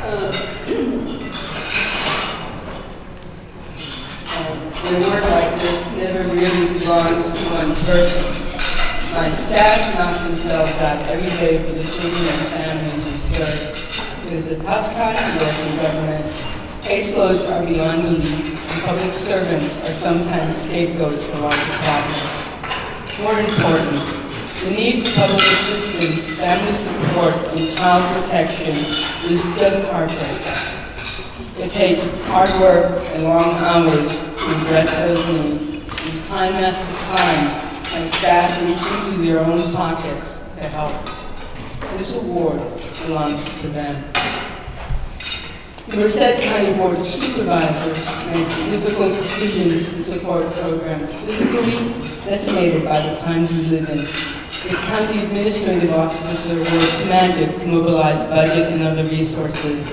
A work like this never really belongs to one person. My staff knock themselves out every day for the children and families we serve. It is a tough time to work in government. Caseloads are beyond belief, and public servants are sometimes scapegoats for larger problems. More important, the need for public assistance, family support, and child protection is just heartbreaking. It takes hard work and long hours to address those needs, and time after time, and staff reach into their own pockets to help. This award belongs to them. The Merced County Board of Supervisors makes difficult decisions to support programs fiscally decimated by the times we live in. The county administrative officer works magic to mobilize budget and other resources.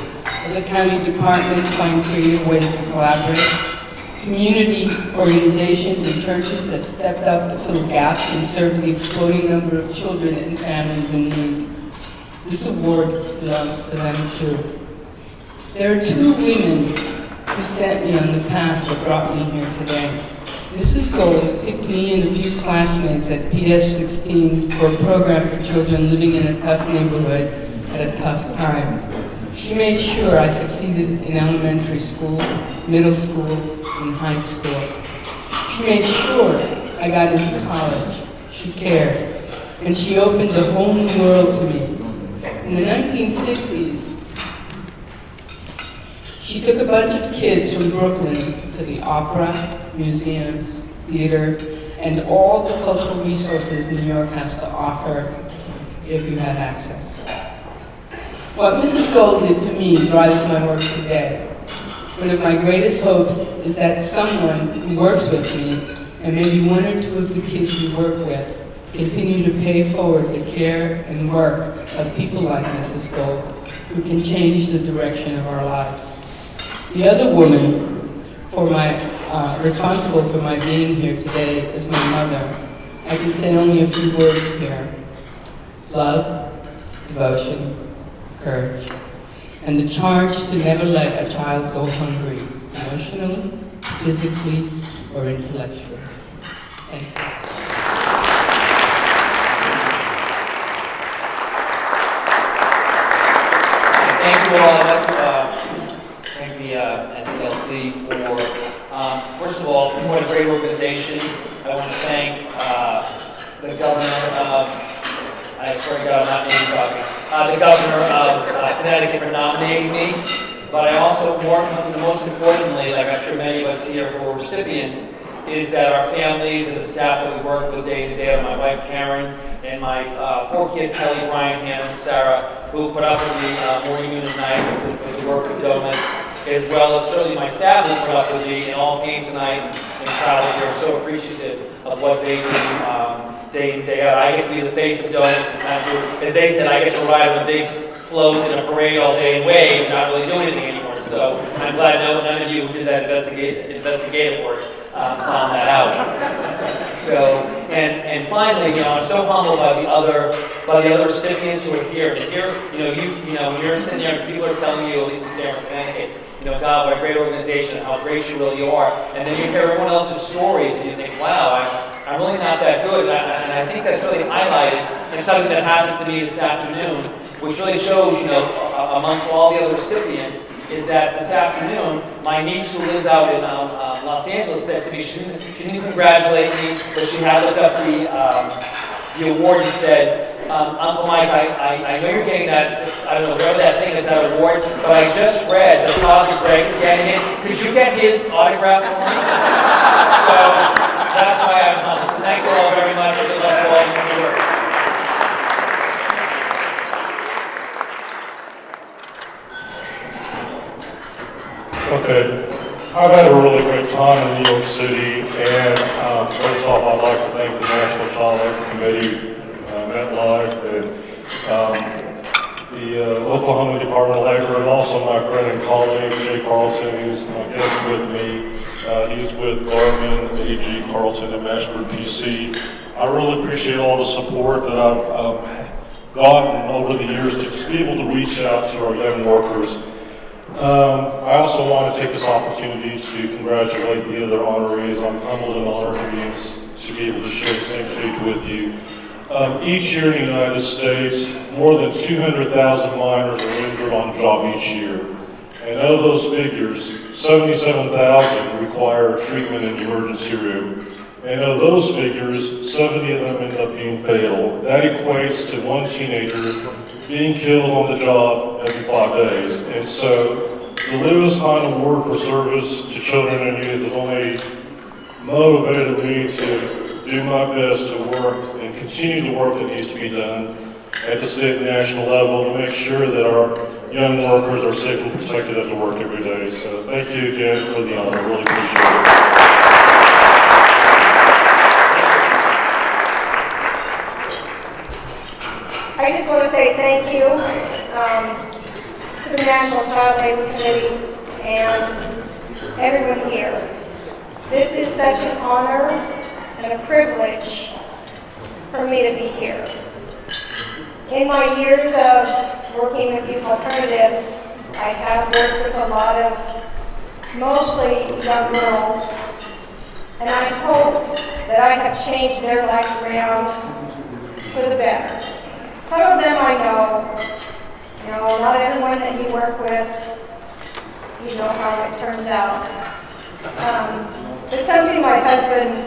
Other county departments find creative ways to collaborate. Community organizations and churches have stepped up to fill gaps and serve the exploding number of children and families in need. This award belongs to them too. There are two women who sent me on the path that brought me here today. Mrs. Gold picked me and a few classmates at PS 16 for a program for children living in a tough neighborhood at a tough time. She made sure I succeeded in elementary school, middle school, and high school. She made sure I got into college. She cared. And she opened the whole new world to me. In the 1960s, she took a bunch of kids from Brooklyn to the opera, museums, theater, and all the cultural resources New York has to offer if you have access. What Mrs. Gold did for me drives my work today. One of my greatest hopes is that someone who works with me, and maybe one or two of the kids we work with, continue to pay forward the care and work of people like Mrs. Gold, who can change the direction of our lives. The other woman responsible for my being here today is my mother. I can say only a few words here. Love, devotion, courage, and the charge to never let a child go hungry, emotionally, physically, or intellectually. Thank you. Thank you all. I'd like to thank the SLC for, first of all, for a great organization. I want to thank the governor of, I swear to God, I'm not name dropping, the governor of Connecticut for nominating me. But I also, most importantly, like I'm sure many of us here who are recipients, is that our families and the staff that we work with day to day, my wife Karen, and my 4 kids, Kelly, Brian, Hannah, and Sarah, who put up with the morning, noon, and night with the work of Domus, as well as certainly my staff who put up with me and all came tonight and traveled here. I'm so appreciative of what they do day in, day out. I get to be the face of Domus, and as they said, I get to ride on a big float in a parade all day and wave, not really doing anything anymore. So I'm glad none of you who did that investigative work found that out. So, and finally, I'm so humbled by the other recipients who are here. And here, when you're sitting there and people are telling you, at least in San Connecticut, God, what a great organization, how great you really are. And then you hear everyone else's stories and you think, wow, I'm really not that good. And I think that's really highlighted in something that happened to me this afternoon, which really shows, amongst all the other recipients, is that this afternoon, my niece who lives out in Los Angeles said to me, she didn't congratulate me, but she had looked up the award and said, Uncle Mike, I know you're getting that, I don't know, whatever that thing is, that award, but I just read that Father Greg's getting it. Could you get his autograph for me? So that's why I'm humble. So thank you all very much. Good luck to all of your work. Okay, I've had a really great time in New York City, and first off, I'd like to thank the National Child Labor Committee, MetLife, and the Oklahoma Department of Labor, and also my friend and colleague, Jay Carlton, who's my guest with me. He's with Garmin, AG Carlton, and Mashburn, PC. I really appreciate all the support that I've gotten over the years to just be able to reach out to our young workers I also want to take this opportunity to congratulate the other honorees. I'm humbled and honored to be able to share the same stage with you. Each year in the United States, more than 200,000 miners are injured on the job each year. And of those figures, 77,000 require treatment in the emergency room. And of those figures, 70 of them end up being fatal. That equates to one teenager being killed on the job every 5 days. And so the Lewis Hine Award for Service to Children and Youth has only motivated me to do my best to work and continue the work that needs to be done at the state and national level to make sure that our young workers are safe and protected at the work every day. So thank you again for the honor. I really appreciate it. I just want to say thank you to the National Child Labor Committee and everyone here. This is such an honor and a privilege for me to be here. In my years of working with Youth Alternatives, I have worked with a lot of mostly young girls, and I hope that I have changed their life around for the better. Some of them I know, not everyone that you work with, you know how it turns out. But something my husband,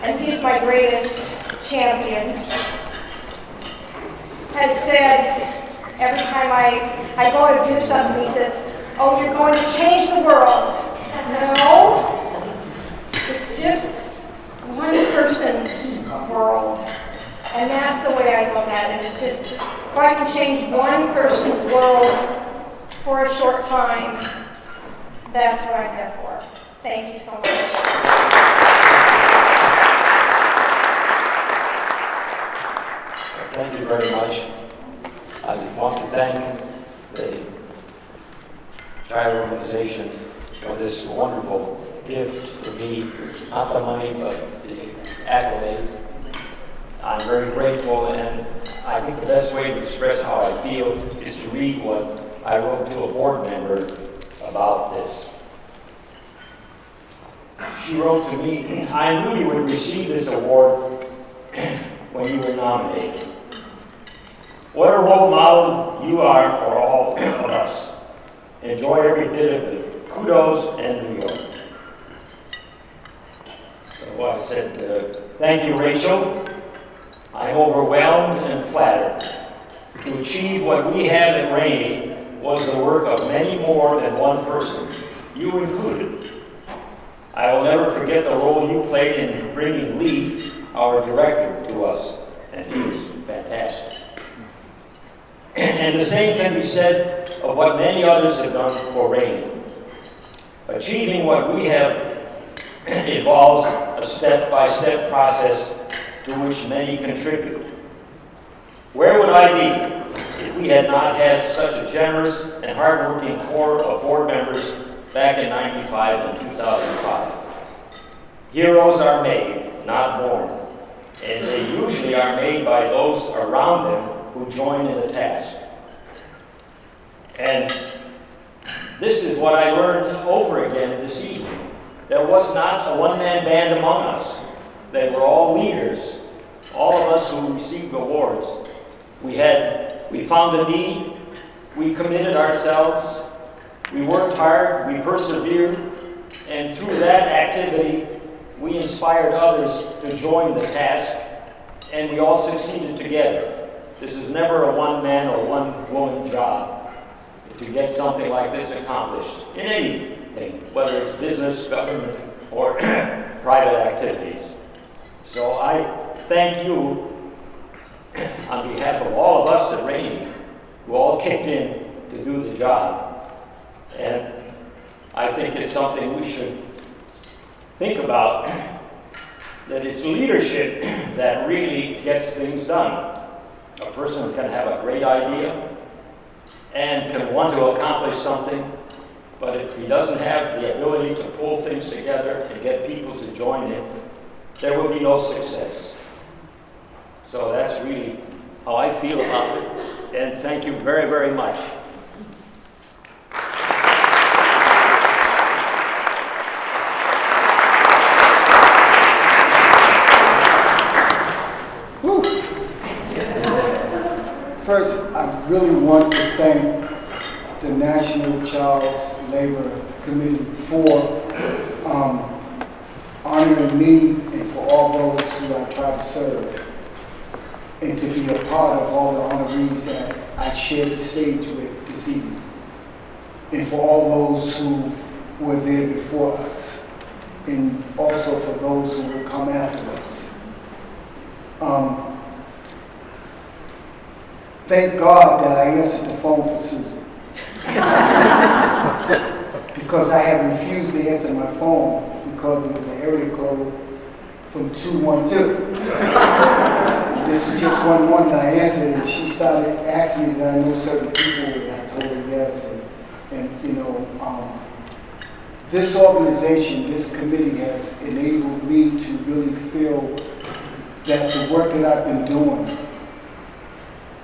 and he's my greatest champion, has said every time I go to do something, he says, "Oh, you're going to change the world." No, it's just one person's world. And that's the way I look at it. It's just, if I can change one person's world for a short time, that's what I'm there for. Thank you so much. Thank you very much. I want to thank the child organization for this wonderful gift to me, not the money, but the accolades. I'm very grateful, and I think the best way to express how I feel is to read what I wrote to a board member about this. She wrote to me, "I knew you would receive this award when you were nominated. What a role model you are for all of us. Enjoy every bit of it. Kudos and New York." So I said, "Thank you, Rachel. I'm overwhelmed and flattered. To achieve what we have at Rainey was the work of many more than one person, you included. I will never forget the role you played in bringing Lee, our director, to us, and he was fantastic. And the same can be said of what many others have done for Rainey. Achieving what we have involves a step-by-step process to which many contribute. Where would I be if we had not had such a generous and hardworking core of board members back in '95 and 2005? Heroes are made, not born, and they usually are made by those around them who join in the task. And this is what I learned over again this evening. There was not a one-man band among us. They were all leaders, all of us who received awards. We found a need, we committed ourselves, we worked hard, we persevered, and through that activity, we inspired others to join the task, and we all succeeded together. This is never a one-man or one-woman job to get something like this accomplished in anything, whether it's business, government, or private activities. So I thank you on behalf of all of us at Rainey, who all kicked in to do the job. And I think it's something we should think about, that it's leadership that really gets things done. A person can have a great idea and can want to accomplish something, but if he doesn't have the ability to pull things together and get people to join in, there will be no success. So that's really how I feel about it, and thank you very, very much. really want to thank the National Child Labor Committee for honoring me and for all those who I try to serve, and to be a part of all the honorees that I shared the stage with this evening, and for all those who were there before us, and also for those who will come after us. Thank God that I answered the phone for Susan. Because I had refused to answer my phone because it was an area code from 212. This was just one morning I answered, and she started asking me that I know certain people, and I told her yes. And you know, this organization, this committee has enabled me to really feel that the work that I've been doing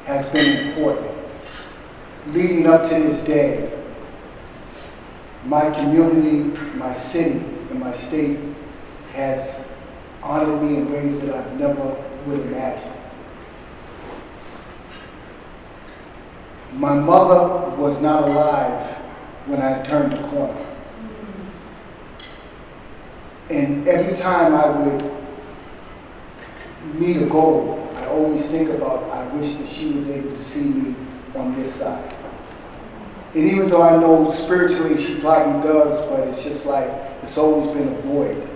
has been important. Leading up to this day, my community, my city, and my state has honored me in ways that I never would imagine. My mother was not alive when I turned the corner. And every time I would meet a goal, I always think about, I wish that she was able to see me on this side. And even though I know spiritually she probably does, but it's just like, it's always been a void.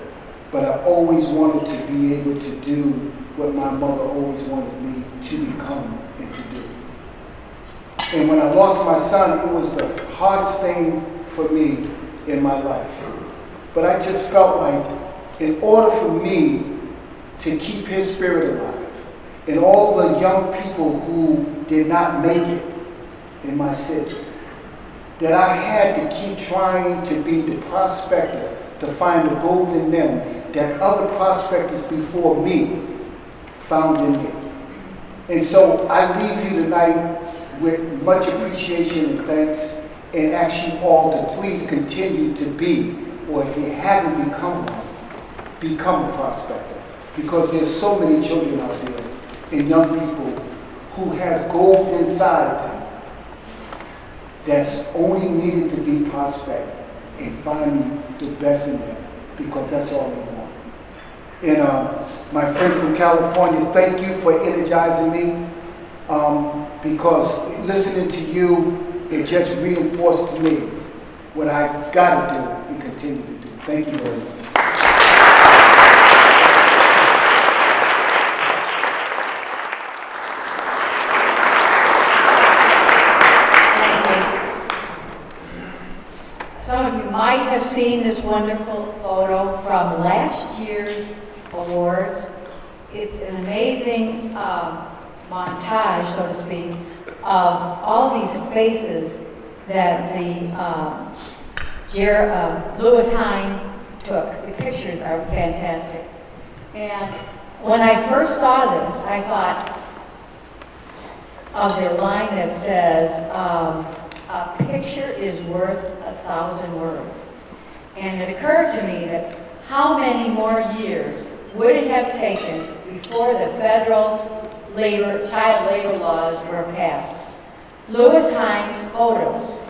But I always wanted to be able to do what my mother always wanted me to become and to do. And when I lost my son, it was the hardest thing for me in my life. But I just felt like in order for me to keep his spirit alive, and all the young people who did not make it in my city, that I had to keep trying to be the prospector to find the gold in them that other prospectors before me found in me. And so I leave you tonight with much appreciation and thanks, and ask you all to please continue to be, or if you haven't become one, become a prospector. Because there's so many children out there and young people who has gold inside them that's only needed to be prospect and finding the best in them, because that's all they want. And my friend from California, thank you for energizing me, because listening to you, it just reinforced to me what I gotta do and continue to do. Thank you very much. Some of you might have seen this wonderful photo from last year's awards. It's an amazing montage, so to speak, of all these faces that the Louis Hine took. The pictures are fantastic. And when I first saw this, I thought of the line that says, a picture is worth 1,000 words. And it occurred to me that how many more years would it have taken before the federal child labor laws were passed? Louis Hine's photos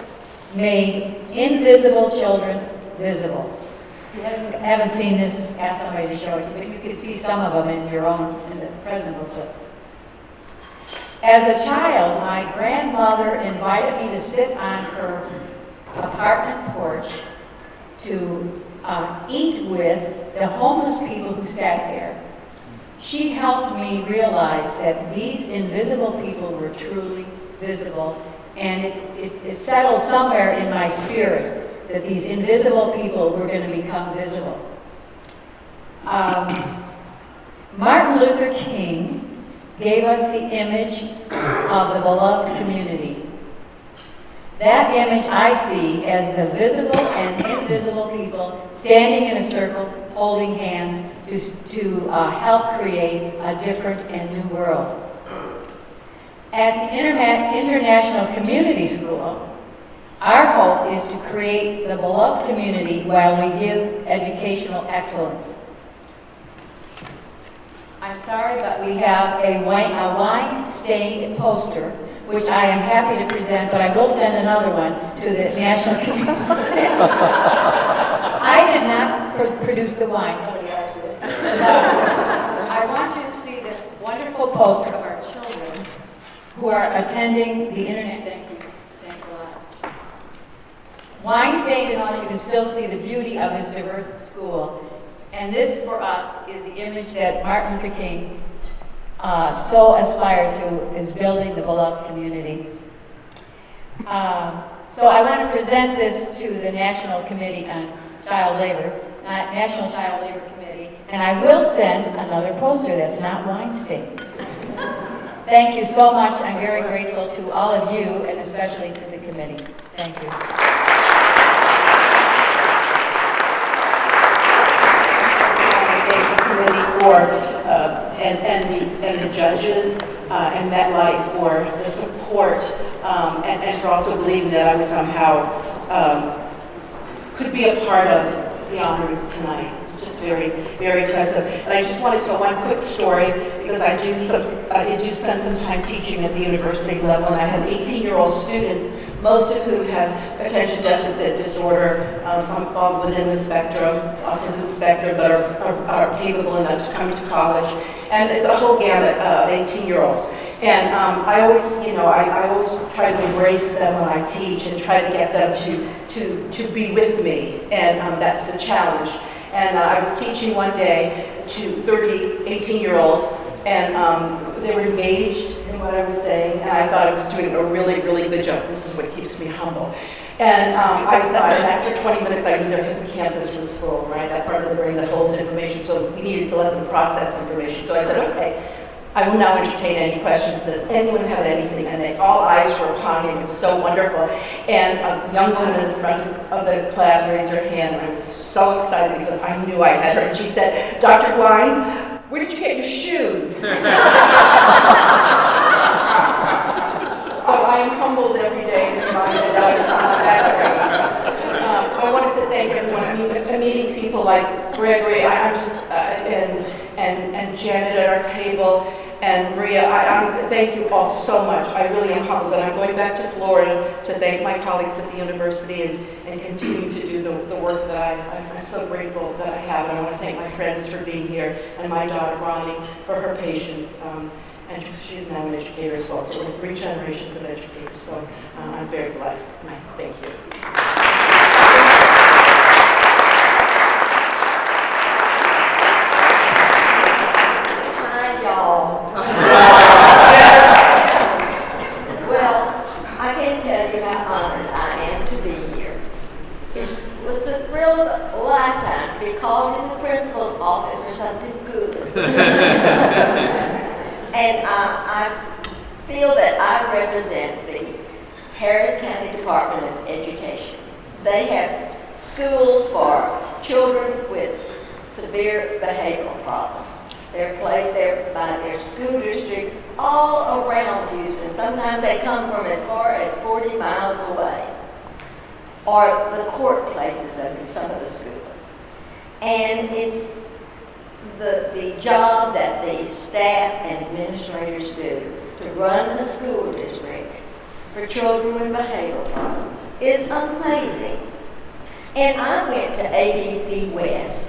made invisible children visible. If you haven't seen this, ask somebody to show it to you, but you can see some of them in your own, in the present booklet. As a child, my grandmother invited me to sit on her apartment porch to eat with the homeless people who sat there. She helped me realize that these invisible people were truly visible, and it settled somewhere in my spirit that these invisible people were going to become visible. Martin Luther King gave us the image of the beloved community. That image I see as the visible and invisible people standing in a circle, holding hands to help create a different and new world. At the International Community School, our hope is to create the beloved community while we give educational excellence. I'm sorry, but we have a wine-stained poster which I am happy to present, but I will send another one to the National Committee. I did not produce the wine, somebody else did. I want you to see this wonderful poster of our children who are attending the internet. Thank you. Thanks a lot. Wine stained and all, you can still see the beauty of this diverse school. And this, for us, is the image that Martin Luther King so aspired to, is building the beloved community. So I want to present this to the National Committee on Child Labor, National Child Labor Committee, and I will send another poster that's not wine stained. Thank you so much. I'm very grateful to all of you, and especially to the committee. Thank you. For and the judges and MetLife for the support and for also believing that I was somehow could be a part of the honors tonight. It's just very, very impressive. And I just wanted to tell one quick story because I do spend some time teaching at the university level, and I have 18-year-old students, most of whom have attention deficit disorder, some fall within the spectrum, autism spectrum, but are capable enough to come to college. And it's a whole gamut of 18-year-olds. And I always, I always try to embrace them when I teach and try to get them to be with me. And that's the challenge. And I was teaching one day to 30 18-year-olds, and they were engaged in what I was saying, and I thought I was doing a really, really good job. This is what keeps me humble. And I thought, and after 20 minutes, I knew their hippocampus was full, right? That part of the brain that holds information, so we needed to let them process information. So I said, okay, I will now entertain any questions. Does anyone have anything? And all eyes were upon me, and it was so wonderful. And a young woman in the front of the class raised her hand, and I was so excited because I knew I had her. And she said, Dr. Glines, where did you get your shoes? So I am humbled every day and reminded that it's not that great. I wanted to thank everyone. I mean, meeting people like Gregory, I'm just, and Janet at our table, and Maria, I thank you all so much. I really am humbled, and I'm going back to Florida to thank my colleagues at the university and continue to do the work that I'm so grateful that I have. And I want to thank my friends for being here, and my daughter Ronnie for her patience. And she's now an educator as well, so we have 3 generations of educators. So I'm very blessed, and I thank you. Hi, y'all. Well, I can't tell you how honored I am to be here. It was the thrill of a lifetime to be called in the principal's office for something good. And I feel that I represent the Harris County Department of Education. They have schools for children with severe behavioral problems. They're placed there by their school districts all around Houston. Sometimes they come from as far as 40 miles away, or the court places them in some of the schools. And it's the job that the staff and administrators do to run a school district for children with behavioral problems is amazing. And I went to ABC West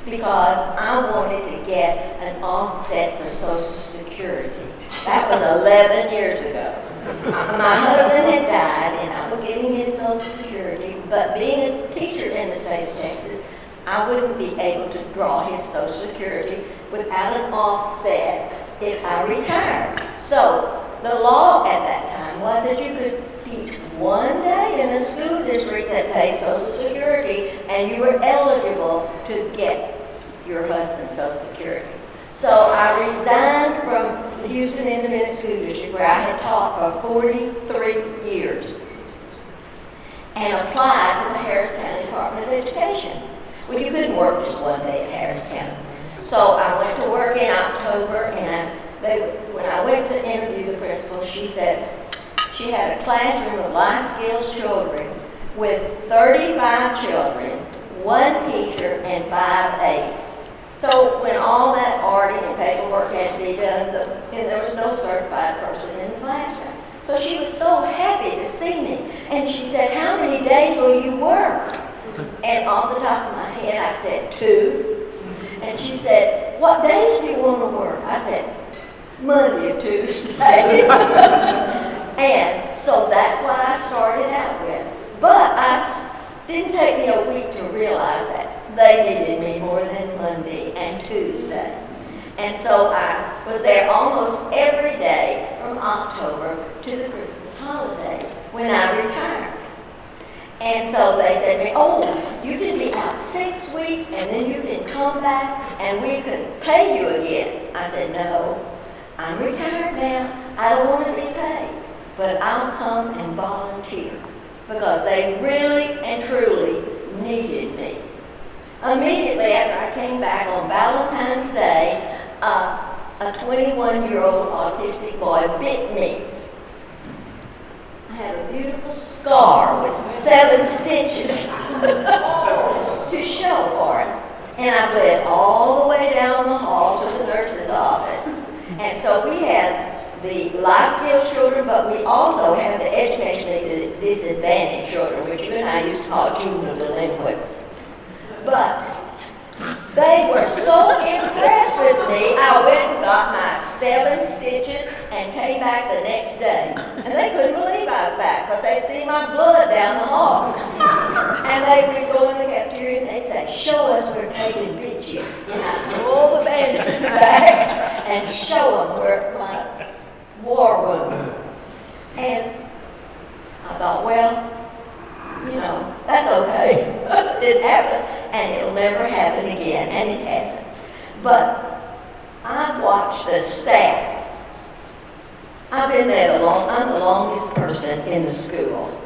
because I wanted to get an offset for Social Security. That was 11 years ago. My husband had died and I was getting his Social Security, but being a teacher in the state of Texas, I wouldn't be able to draw his Social Security without an offset if I retired. So the law at that time was that you could teach one day in a school district that paid Social Security, and you were eligible to get your husband's Social Security. So I resigned from the Houston Independent School District, where I had taught for 43 years, and applied to the Harris County Department of Education. Well, you couldn't work just one day at Harris County. So I went to work in October, and when I went to interview the principal, she said she had a classroom of life skills children with 35 children, 1 teacher, and 5 aides. So when all that auditing and paperwork had to be done, and there was no certified person in the classroom. So she was so happy to see me. And she said, how many days will you work? And off the top of my head, I said, 2. And she said, what days do you want to work? I said, Monday and Tuesday. And so that's what I started out with. But didn't take me a week to realize that they needed me more than Monday and Tuesday. And so I was there almost every day from October to the Christmas holidays when I retired. And so they said to me, oh, you can be out 6 weeks and then you can come back and we can pay you again. I said, no, I'm retired now. I don't want to be paid, but I'll come and volunteer because they really and truly needed me. Immediately after I came back on Valentine's Day, a 21-year-old autistic boy bit me. I had a beautiful scar with 7 stitches to show for it. And I bled all the way down the hall to the nurse's office. And so we have the life skills children, but we also have the educationally disadvantaged children, which you and I used to call juvenile delinquents. But they were so impressed with me, I went and got my 7 stitches and came back the next day. And they couldn't believe I was back because they'd see my blood down the hall. And they would go in the cafeteria and they'd say, show us where Katie bit you. And I'd pull the bandage back and show them where my war wound. And I thought, well, you know, that's okay. It happened, and it'll never happen again, and it hasn't. But I watched the staff. I've been there I'm the longest person in the school,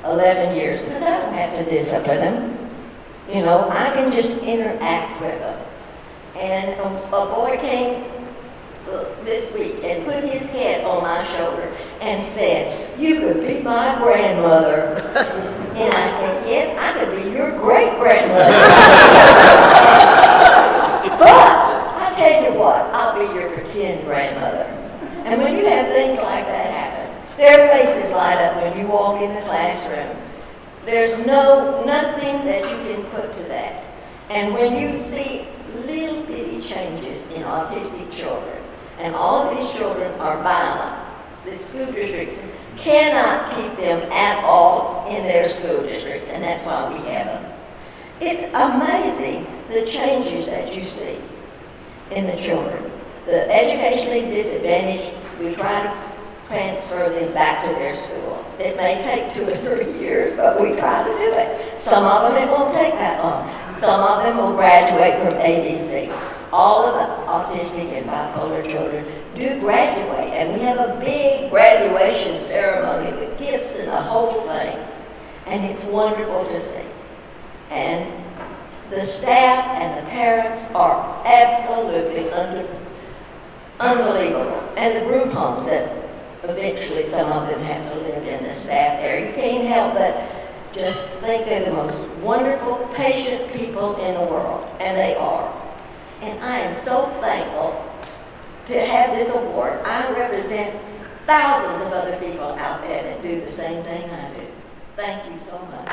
11 years, because I don't have to discipline them. You know, I can just interact with them. And a boy came this week and put his head on my shoulder and said, you could be my grandmother. And I said, yes, I could be your great-grandmother. But I tell you what, I'll be your pretend grandmother. And when you have things like that happen, their faces light up when you walk in the classroom. There's nothing that you can put to that. And when you see little bitty changes in autistic children, and all of these children are violent, the school districts cannot keep them at all in their school district, and that's why we have them. It's amazing the changes that you see in the children. The educationally disadvantaged, we try to transfer them back to their schools. It may take 2 or 3 years, but we try to do it. Some of them it won't take that long. Some of them will graduate from ABC. All of the autistic and bipolar children do graduate, and we have a big graduation ceremony with gifts and the whole thing. And it's wonderful to see. And the staff and the parents are absolutely unbelievable. And the group homes that eventually some of them have to live in, the staff there, you can't help but just think they're the most wonderful, patient people in the world, and they are. And I am so thankful to have this award. I represent thousands of other people out there that do the same thing I do. Thank you so much.